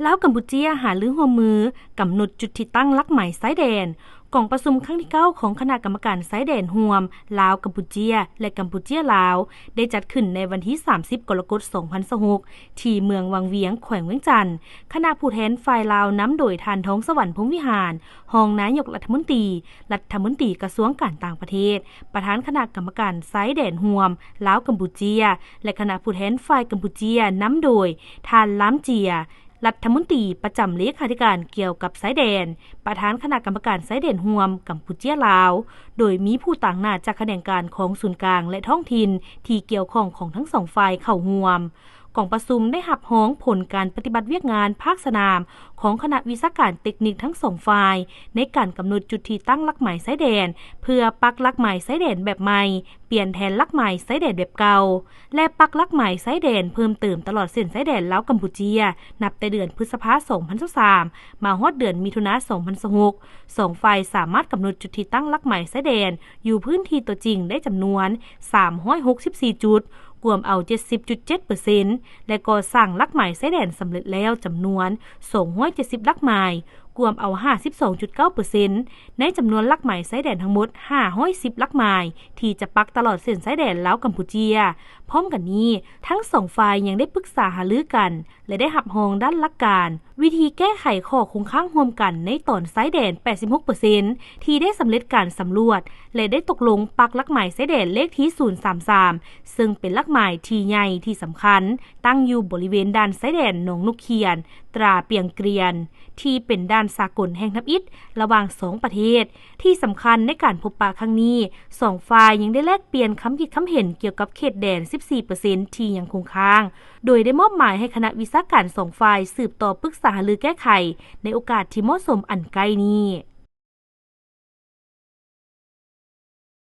ลาวกัมพูเชียหารือร่วมมือกำหนดจุดที่ตั้งหลักใหม่ชายแดนกองประชุมครั้งที่9ของคณะกรรมการชายแดนร่วมลาวกัมพูเชียและกัมพูเชียลาวได้จัดขึ้นในวันที่30กรกฎาคม2026ที่เมืองวังเวียงแขวงเวียงจันทน์คณะผู้แทนฝ่ายลาวนำโดยท่านทองสวรรค์พงษ์วิหารรองนายกรัฐมนตรีกระทรวงการต่างประเทศประธานคณะกรรมการชายแดนร่วมลาวกัมพูเชียและคณะผู้แทนฝ่ายกัมพูเชียนำโดยท่านล้ำเจียรัฐมนตรีประจำเลขาธิการเกี่ยวกับชายแดนประธานคณะกรรมการชายแดนร่วมกัมพูเชียลาวโดยมีผู้ต่างหน้าจากแขนงการของศูนย์กลางและท้องถิ่นที่เกี่ยวข้องของทั้งสองฝ่ายเข้าร่วมกองประชุมได้รับร้องผลการปฏิบัติเวียกงานภาคสนามของคณะวิชาการเทคนิคทั้งสองฝ่ายในการกำหนดจุดที่ตั้งหลักหมายชายแดนเพื่อปักหลักหมายชายแดนแบบใหม่เปลี่ยนแทนหลักหมายชายแดนแบบเก่าและปักหลักหมายชายแดนเพิ่มเติมตลอดเส้นชายแดนลาวกัมพูเชียนับแต่เดือนพฤษภาคม2023มาฮอดเดือนมิถุนายน2026สองฝ่ายสามารถกำหนดจุดที่ตั้งหลักหมายชายแดนอยู่พื้นที่ตัวจริงได้จำนวน364จุดรวมเอา 70.7% และก่อสร้างหลักหมายชายแดนสำเร็จแล้วจำนวน270หลักหมายรวมเอา 52.9% ในจำนวนหลักหมายชายแดนทั้งหมด510หลักหมายที่จะปักตลอดเส้นชายแดนลาวกัมพูเชียพร้อมกันนี้ทั้งสองฝ่ายยังได้ปรึกษาหารือกันและได้รับรองด้านหลักการวิธีแก้ไขข้อคงค้างร่วมกันในตอนชายแดน 86% ที่ได้สำเร็จการสำรวจและได้ตกลงปักหลักหมายชายแดนเลขที่033ซึ่งเป็นหลักหมายที่ใหญ่ที่สำคัญตั้งอยู่บริเวณด้านชายแดนหนองนกเขียนตราเปียงเกรียนที่เป็นด้านสากลแห่งทับอิฐระหว่าง2ประเทศที่สำคัญในการพบปะครั้งนี้2ฝ่ายยังได้แลกเปลี่ยนคำคิดคำเห็นเกี่ยวกับเขตแดน 14% ที่ยังคงค้างโดยได้มอบหมายให้คณะวิชาการ2ฝ่ายสืบต่อปรึกษาหารือแก้ไขในโอกาสที่เหมาะสมอันใกล้นี้